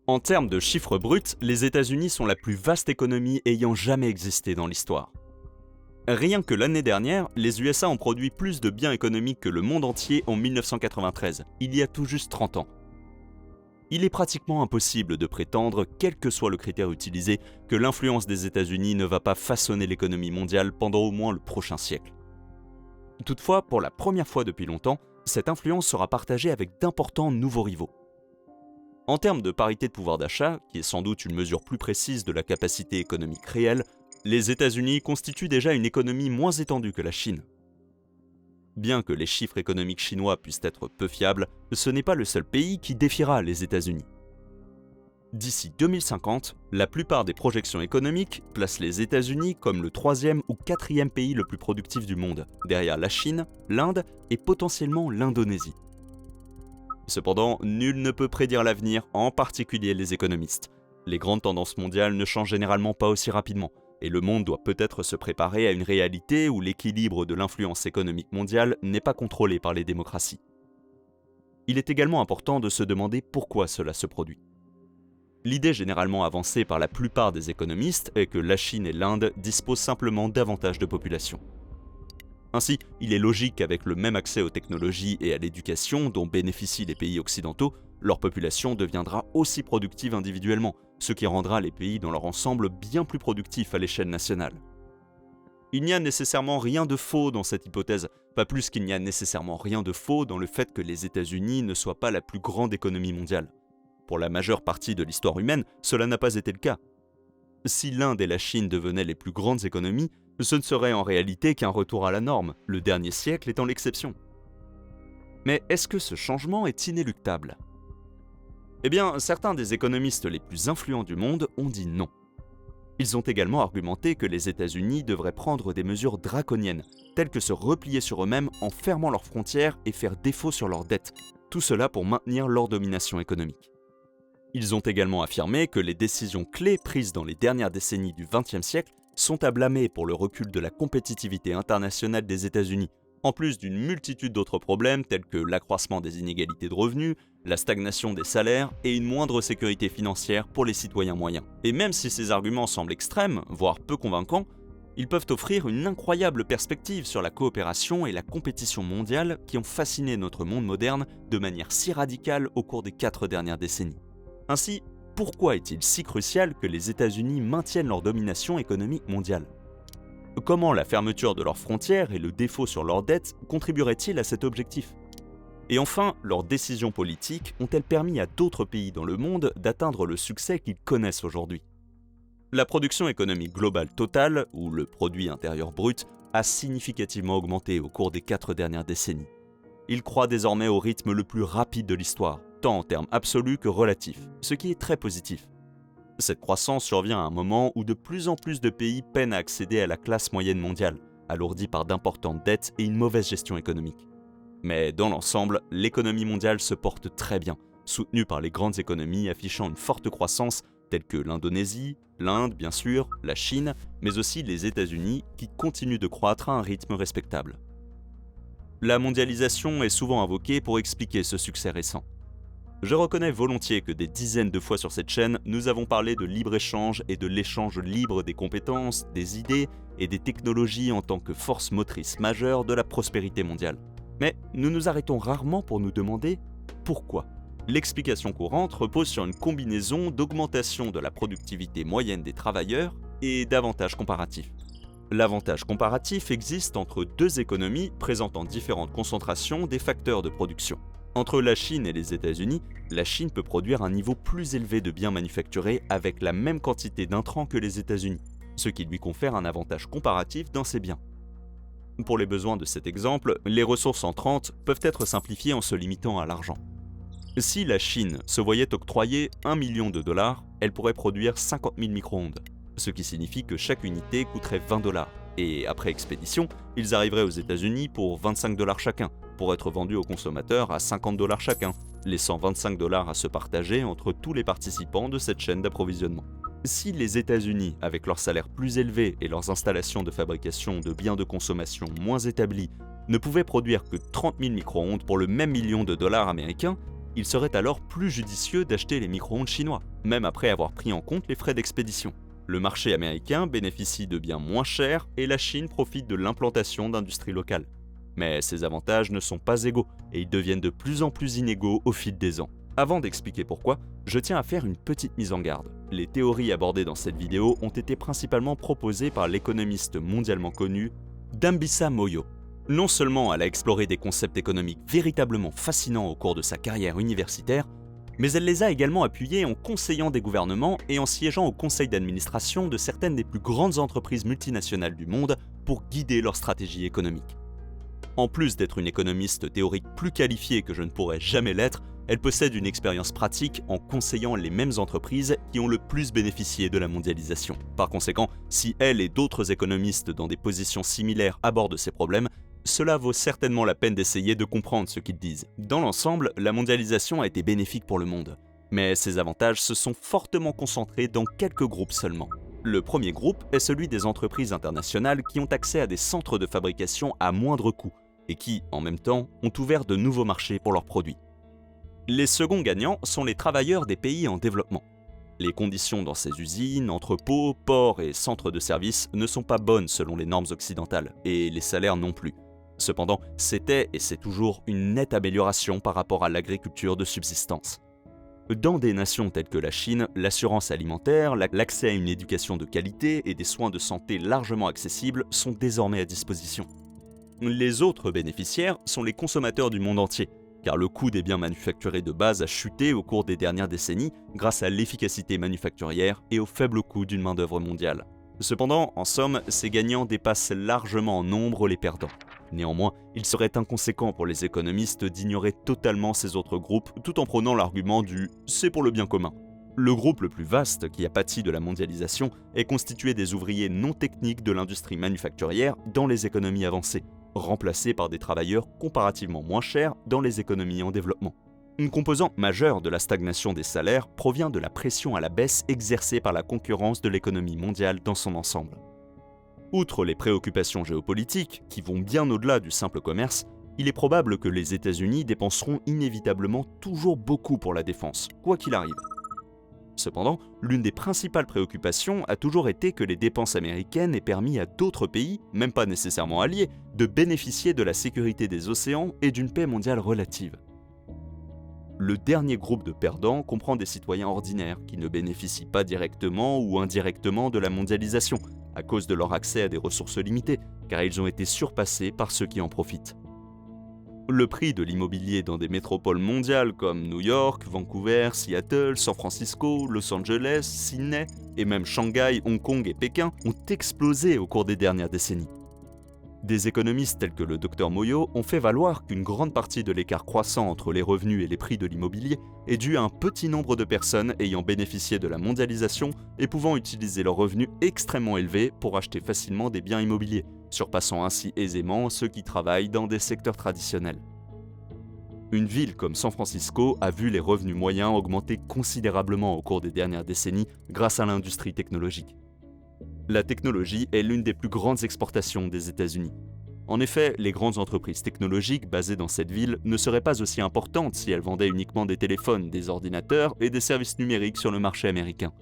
En termes de chiffres bruts, les États-Unis sont la plus vaste économie ayant jamais existé dans l'histoire. Rien que l'année dernière, les USA ont produit plus de biens économiques que le monde entier en 1993, il y a tout juste 30 ans. Il est pratiquement impossible de prétendre, quel que soit le critère utilisé, que l'influence des États-Unis ne va pas façonner l'économie mondiale pendant au moins le prochain siècle. Toutefois, pour la première fois depuis longtemps, cette influence sera partagée avec d'importants nouveaux rivaux. En termes de parité de pouvoir d'achat, qui est sans doute une mesure plus précise de la capacité économique réelle, les États-Unis constituent déjà une économie moins étendue que la Chine. Bien que les chiffres économiques chinois puissent être peu fiables, ce n'est pas le seul pays qui défiera les États-Unis. D'ici 2050, la plupart des projections économiques placent les États-Unis comme le 3e ou 4e pays le plus productif du monde, derrière la Chine, l'Inde et potentiellement l'Indonésie. Cependant, nul ne peut prédire l'avenir, en particulier les économistes. Les grandes tendances mondiales ne changent généralement pas aussi rapidement, et le monde doit peut-être se préparer à une réalité où l'équilibre de l'influence économique mondiale n'est pas contrôlé par les démocraties. Il est également important de se demander pourquoi cela se produit. L'idée généralement avancée par la plupart des économistes est que la Chine et l'Inde disposent simplement davantage de population. Ainsi, il est logique qu'avec le même accès aux technologies et à l'éducation dont bénéficient les pays occidentaux, leur population deviendra aussi productive individuellement, ce qui rendra les pays dans leur ensemble bien plus productifs à l'échelle nationale. Il n'y a nécessairement rien de faux dans cette hypothèse, pas plus qu'il n'y a nécessairement rien de faux dans le fait que les États-Unis ne soient pas la plus grande économie mondiale. Pour la majeure partie de l'histoire humaine, cela n'a pas été le cas. Si l'Inde et la Chine devenaient les plus grandes économies, ce ne serait en réalité qu'un retour à la norme, le dernier siècle étant l'exception. Mais est-ce que ce changement est inéluctable ? Eh bien, certains des économistes les plus influents du monde ont dit non. Ils ont également argumenté que les États-Unis devraient prendre des mesures draconiennes, telles que se replier sur eux-mêmes en fermant leurs frontières et faire défaut sur leurs dettes, tout cela pour maintenir leur domination économique. Ils ont également affirmé que les décisions clés prises dans les dernières décennies du XXe siècle sont à blâmer pour le recul de la compétitivité internationale des États-Unis, en plus d'une multitude d'autres problèmes tels que l'accroissement des inégalités de revenus, la stagnation des salaires et une moindre sécurité financière pour les citoyens moyens. Et même si ces arguments semblent extrêmes, voire peu convaincants, ils peuvent offrir une incroyable perspective sur la coopération et la compétition mondiale qui ont fasciné notre monde moderne de manière si radicale au cours des 4 dernières décennies. Ainsi, pourquoi est-il si crucial que les États-Unis maintiennent leur domination économique mondiale ? Comment la fermeture de leurs frontières et le défaut sur leurs dettes contribueraient-ils à cet objectif ? Et enfin, leurs décisions politiques ont-elles permis à d'autres pays dans le monde d'atteindre le succès qu'ils connaissent aujourd'hui ? La production économique globale totale, ou le produit intérieur brut, a significativement augmenté au cours des 4 dernières décennies. Il croît désormais au rythme le plus rapide de l'histoire, tant en termes absolus que relatifs, ce qui est très positif. Cette croissance survient à un moment où de plus en plus de pays peinent à accéder à la classe moyenne mondiale, alourdie par d'importantes dettes et une mauvaise gestion économique. Mais dans l'ensemble, l'économie mondiale se porte très bien, soutenue par les grandes économies affichant une forte croissance telles que l'Indonésie, l'Inde bien sûr, la Chine, mais aussi les États-Unis qui continuent de croître à un rythme respectable. La mondialisation est souvent invoquée pour expliquer ce succès récent. Je reconnais volontiers que des dizaines de fois sur cette chaîne, nous avons parlé de libre-échange et de l'échange libre des compétences, des idées et des technologies en tant que force motrice majeure de la prospérité mondiale. Mais nous nous arrêtons rarement pour nous demander pourquoi. L'explication courante repose sur une combinaison d'augmentation de la productivité moyenne des travailleurs et d'avantages comparatifs. L'avantage comparatif existe entre deux économies présentant différentes concentrations des facteurs de production. Entre la Chine et les États-Unis, la Chine peut produire un niveau plus élevé de biens manufacturés avec la même quantité d'intrants que les États-Unis, ce qui lui confère un avantage comparatif dans ses biens. Pour les besoins de cet exemple, les ressources entrantes peuvent être simplifiées en se limitant à l'argent. Si la Chine se voyait octroyer 1 million de dollars, elle pourrait produire 50 000 micro-ondes, ce qui signifie que chaque unité coûterait 20 dollars. Et après expédition, ils arriveraient aux États-Unis pour 25 dollars chacun, pour être vendus aux consommateurs à 50 dollars chacun, laissant 25 dollars à se partager entre tous les participants de cette chaîne d'approvisionnement. Si les États-Unis, avec leurs salaires plus élevés et leurs installations de fabrication de biens de consommation moins établies, ne pouvaient produire que 30 000 micro-ondes pour le même million de dollars américains, Il serait alors plus judicieux d'acheter les micro-ondes chinois, même après avoir pris en compte les frais d'expédition. Le marché américain bénéficie de biens moins chers et la Chine profite de l'implantation d'industries locales. Mais ces avantages ne sont pas égaux et ils deviennent de plus en plus inégaux au fil des ans. Avant d'expliquer pourquoi, je tiens à faire une petite mise en garde. Les théories abordées dans cette vidéo ont été principalement proposées par l'économiste mondialement connu Dambisa Moyo. Non seulement elle a exploré des concepts économiques véritablement fascinants au cours de sa carrière universitaire, mais elle les a également appuyés en conseillant des gouvernements et en siégeant au conseil d'administration de certaines des plus grandes entreprises multinationales du monde pour guider leur stratégie économique. En plus d'être une économiste théorique plus qualifiée que je ne pourrais jamais l'être, elle possède une expérience pratique en conseillant les mêmes entreprises qui ont le plus bénéficié de la mondialisation. Par conséquent, si elle et d'autres économistes dans des positions similaires abordent ces problèmes, cela vaut certainement la peine d'essayer de comprendre ce qu'ils disent. Dans l'ensemble, la mondialisation a été bénéfique pour le monde, mais ses avantages se sont fortement concentrés dans quelques groupes seulement. Le premier groupe est celui des entreprises internationales qui ont accès à des centres de fabrication à moindre coût et qui, en même temps, ont ouvert de nouveaux marchés pour leurs produits. Les seconds gagnants sont les travailleurs des pays en développement. Les conditions dans ces usines, entrepôts, ports et centres de services ne sont pas bonnes selon les normes occidentales, et les salaires non plus. Cependant, c'était et c'est toujours une nette amélioration par rapport à l'agriculture de subsistance. Dans des nations telles que la Chine, l'assurance alimentaire, l'accès à une éducation de qualité et des soins de santé largement accessibles sont désormais à disposition. Les autres bénéficiaires sont les consommateurs du monde entier, car le coût des biens manufacturés de base a chuté au cours des dernières décennies grâce à l'efficacité manufacturière et au faible coût d'une main-d'œuvre mondiale. Cependant, en somme, ces gagnants dépassent largement en nombre les perdants. Néanmoins, il serait inconséquent pour les économistes d'ignorer totalement ces autres groupes tout en prenant l'argument du « c'est pour le bien commun ». Le groupe le plus vaste qui a pâti de la mondialisation est constitué des ouvriers non techniques de l'industrie manufacturière dans les économies avancées, remplacés par des travailleurs comparativement moins chers dans les économies en développement. Une composante majeure de la stagnation des salaires provient de la pression à la baisse exercée par la concurrence de l'économie mondiale dans son ensemble. Outre les préoccupations géopolitiques, qui vont bien au-delà du simple commerce, il est probable que les États-Unis dépenseront inévitablement toujours beaucoup pour la défense, quoi qu'il arrive. Cependant, l'une des principales préoccupations a toujours été que les dépenses américaines aient permis à d'autres pays, même pas nécessairement alliés, de bénéficier de la sécurité des océans et d'une paix mondiale relative. Le dernier groupe de perdants comprend des citoyens ordinaires qui ne bénéficient pas directement ou indirectement de la mondialisation, à cause de leur accès à des ressources limitées, car ils ont été surpassés par ceux qui en profitent. Le prix de l'immobilier dans des métropoles mondiales comme New York, Vancouver, Seattle, San Francisco, Los Angeles, Sydney et même Shanghai, Hong Kong et Pékin ont explosé au cours des dernières décennies. Des économistes tels que le Dr Moyo ont fait valoir qu'une grande partie de l'écart croissant entre les revenus et les prix de l'immobilier est due à un petit nombre de personnes ayant bénéficié de la mondialisation et pouvant utiliser leurs revenus extrêmement élevés pour acheter facilement des biens immobiliers, surpassant ainsi aisément ceux qui travaillent dans des secteurs traditionnels. Une ville comme San Francisco a vu les revenus moyens augmenter considérablement au cours des dernières décennies grâce à l'industrie technologique. La technologie est l'une des plus grandes exportations des États-Unis. En effet, les grandes entreprises technologiques basées dans cette ville ne seraient pas aussi importantes si elles vendaient uniquement des téléphones, des ordinateurs et des services numériques sur le marché américain.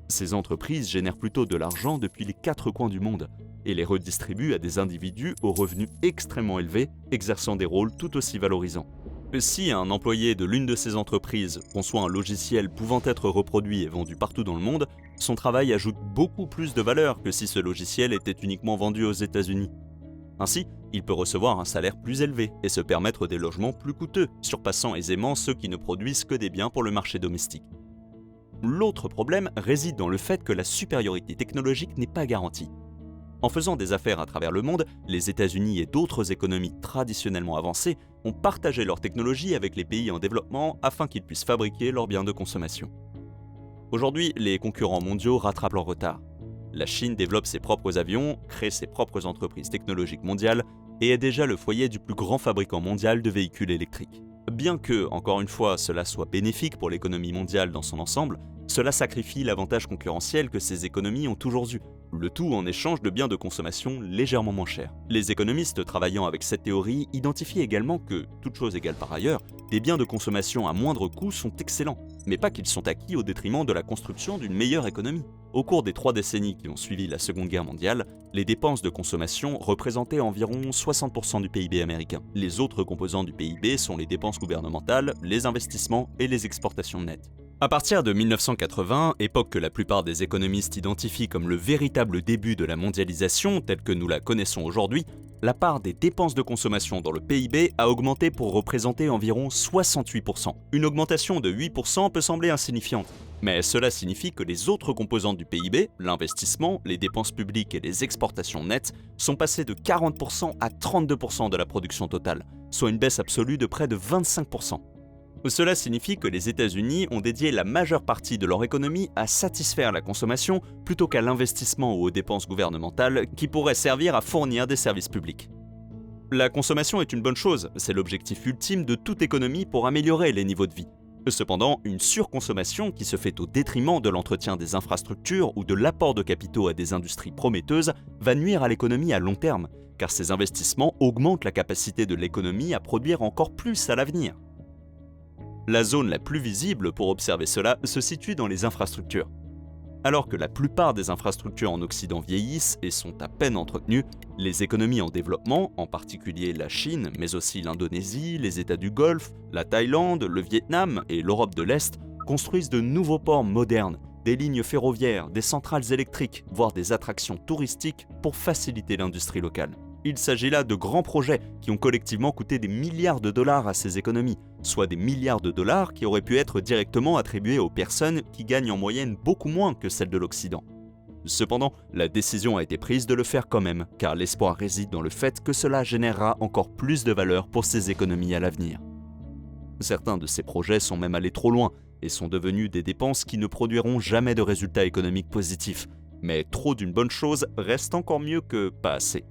Ces entreprises génèrent plutôt de l'argent depuis les 4 coins du monde et les redistribuent à des individus aux revenus extrêmement élevés, exerçant des rôles tout aussi valorisants. Si un employé de l'une de ces entreprises conçoit un logiciel pouvant être reproduit et vendu partout dans le monde, son travail ajoute beaucoup plus de valeur que si ce logiciel était uniquement vendu aux États-Unis. Ainsi, il peut recevoir un salaire plus élevé et se permettre des logements plus coûteux, surpassant aisément ceux qui ne produisent que des biens pour le marché domestique. L'autre problème réside dans le fait que la supériorité technologique n'est pas garantie. En faisant des affaires à travers le monde, les États-Unis et d'autres économies traditionnellement avancées ont partagé leur technologie avec les pays en développement afin qu'ils puissent fabriquer leurs biens de consommation. Aujourd'hui, les concurrents mondiaux rattrapent leur retard. La Chine développe ses propres avions, crée ses propres entreprises technologiques mondiales et est déjà le foyer du plus grand fabricant mondial de véhicules électriques. Bien que, encore une fois, cela soit bénéfique pour l'économie mondiale dans son ensemble, cela sacrifie l'avantage concurrentiel que ces économies ont toujours eu, le tout en échange de biens de consommation légèrement moins chers. Les économistes travaillant avec cette théorie identifient également que, toutes choses égales par ailleurs, des biens de consommation à moindre coût sont excellents, mais pas qu'ils sont acquis au détriment de la construction d'une meilleure économie. Au cours des 3 décennies qui ont suivi la Seconde Guerre mondiale, les dépenses de consommation représentaient environ 60% du PIB américain. Les autres composants du PIB sont les dépenses gouvernementales, les investissements et les exportations nettes. À partir de 1980, époque que la plupart des économistes identifient comme le véritable début de la mondialisation telle que nous la connaissons aujourd'hui, la part des dépenses de consommation dans le PIB a augmenté pour représenter environ 68%. Une augmentation de 8% peut sembler insignifiante, mais cela signifie que les autres composantes du PIB, l'investissement, les dépenses publiques et les exportations nettes, sont passées de 40% à 32% de la production totale, soit une baisse absolue de près de 25%. Cela signifie que les États-Unis ont dédié la majeure partie de leur économie à satisfaire la consommation plutôt qu'à l'investissement ou aux dépenses gouvernementales qui pourraient servir à fournir des services publics. La consommation est une bonne chose, c'est l'objectif ultime de toute économie pour améliorer les niveaux de vie. Cependant, une surconsommation qui se fait au détriment de l'entretien des infrastructures ou de l'apport de capitaux à des industries prometteuses va nuire à l'économie à long terme, car ces investissements augmentent la capacité de l'économie à produire encore plus à l'avenir. La zone la plus visible pour observer cela se situe dans les infrastructures. Alors que la plupart des infrastructures en Occident vieillissent et sont à peine entretenues, les économies en développement, en particulier la Chine, mais aussi l'Indonésie, les États du Golfe, la Thaïlande, le Vietnam et l'Europe de l'Est, construisent de nouveaux ports modernes, des lignes ferroviaires, des centrales électriques, voire des attractions touristiques pour faciliter l'industrie locale. Il s'agit là de grands projets qui ont collectivement coûté des milliards de dollars à ces économies, soit des milliards de dollars qui auraient pu être directement attribués aux personnes qui gagnent en moyenne beaucoup moins que celles de l'Occident. Cependant, la décision a été prise de le faire quand même, car l'espoir réside dans le fait que cela générera encore plus de valeur pour ces économies à l'avenir. Certains de ces projets sont même allés trop loin et sont devenus des dépenses qui ne produiront jamais de résultats économiques positifs, mais trop d'une bonne chose reste encore mieux que pas assez.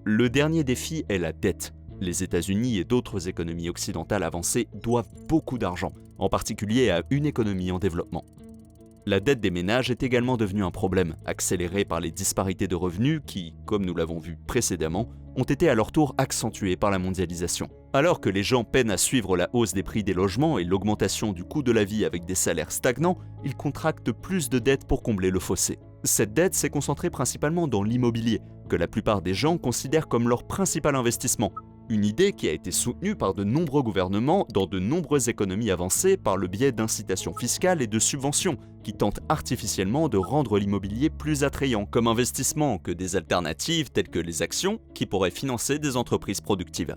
Le dernier défi est la dette. Les États-Unis et d'autres économies occidentales avancées doivent beaucoup d'argent, en particulier à une économie en développement. La dette des ménages est également devenue un problème, accéléré par les disparités de revenus qui, comme nous l'avons vu précédemment, ont été à leur tour accentuées par la mondialisation. Alors que les gens peinent à suivre la hausse des prix des logements et l'augmentation du coût de la vie avec des salaires stagnants, ils contractent plus de dettes pour combler le fossé. Cette dette s'est concentrée principalement dans l'immobilier, que la plupart des gens considèrent comme leur principal investissement. Une idée qui a été soutenue par de nombreux gouvernements dans de nombreuses économies avancées par le biais d'incitations fiscales et de subventions qui tentent artificiellement de rendre l'immobilier plus attrayant comme investissement que des alternatives telles que les actions qui pourraient financer des entreprises productives.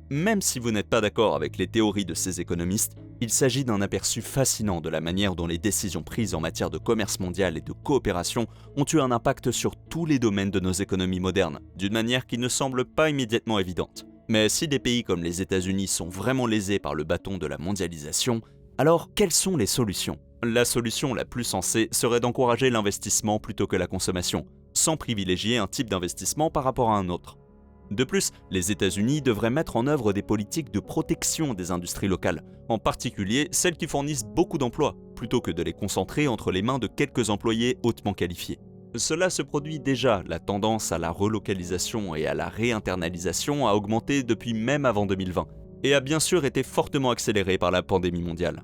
Même si vous n'êtes pas d'accord avec les théories de ces économistes, il s'agit d'un aperçu fascinant de la manière dont les décisions prises en matière de commerce mondial et de coopération ont eu un impact sur tous les domaines de nos économies modernes, d'une manière qui ne semble pas immédiatement évidente. Mais si des pays comme les États-Unis sont vraiment lésés par le bâton de la mondialisation, alors quelles sont les solutions ? La solution la plus sensée serait d'encourager l'investissement plutôt que la consommation, sans privilégier un type d'investissement par rapport à un autre. De plus, les États-Unis devraient mettre en œuvre des politiques de protection des industries locales, en particulier celles qui fournissent beaucoup d'emplois, plutôt que de les concentrer entre les mains de quelques employés hautement qualifiés. Cela se produit déjà, la tendance à la relocalisation et à la réinternalisation a augmenté depuis même avant 2020, et a bien sûr été fortement accélérée par la pandémie mondiale.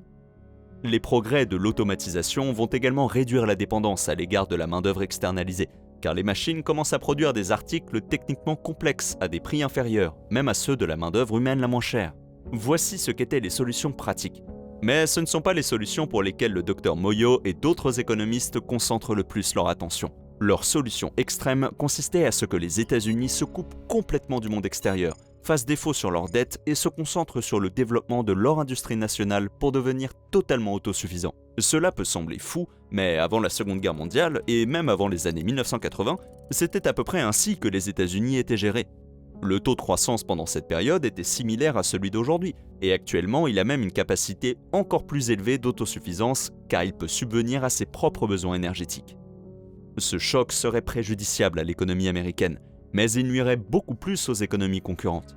Les progrès de l'automatisation vont également réduire la dépendance à l'égard de la main-d'œuvre externalisée, car les machines commencent à produire des articles techniquement complexes à des prix inférieurs, même à ceux de la main-d'œuvre humaine la moins chère. Voici ce qu'étaient les solutions pratiques. Mais ce ne sont pas les solutions pour lesquelles le Dr Moyo et d'autres économistes concentrent le plus leur attention. Leur solution extrême consistait à ce que les États-Unis se coupent complètement du monde extérieur, fassent défaut sur leurs dettes et se concentrent sur le développement de leur industrie nationale pour devenir totalement autosuffisants. Cela peut sembler fou, mais avant la Seconde Guerre mondiale et même avant les années 1980, c'était à peu près ainsi que les États-Unis étaient gérés. Le taux de croissance pendant cette période était similaire à celui d'aujourd'hui, et actuellement il a même une capacité encore plus élevée d'autosuffisance car il peut subvenir à ses propres besoins énergétiques. Ce choc serait préjudiciable à l'économie américaine, mais il nuirait beaucoup plus aux économies concurrentes.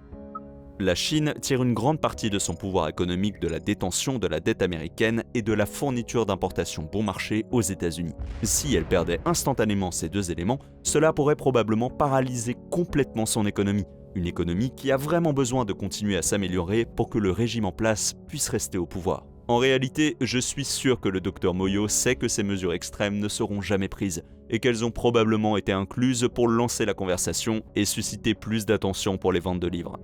La Chine tire une grande partie de son pouvoir économique de la détention de la dette américaine et de la fourniture d'importations bon marché aux États-Unis. Si elle perdait instantanément ces deux éléments, cela pourrait probablement paralyser complètement son économie. Une économie qui a vraiment besoin de continuer à s'améliorer pour que le régime en place puisse rester au pouvoir. En réalité, je suis sûr que le Dr Moyo sait que ces mesures extrêmes ne seront jamais prises et qu'elles ont probablement été incluses pour lancer la conversation et susciter plus d'attention pour les ventes de livres.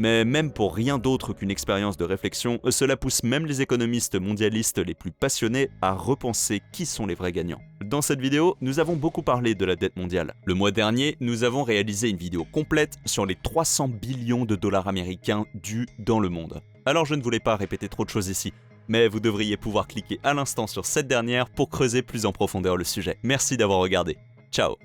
Mais même pour rien d'autre qu'une expérience de réflexion, cela pousse même les économistes mondialistes les plus passionnés à repenser qui sont les vrais gagnants. Dans cette vidéo, nous avons beaucoup parlé de la dette mondiale. Le mois dernier, nous avons réalisé une vidéo complète sur les 300 billions de dollars américains dus dans le monde. Alors je ne voulais pas répéter trop de choses ici, mais vous devriez pouvoir cliquer à l'instant sur cette dernière pour creuser plus en profondeur le sujet. Merci d'avoir regardé. Ciao!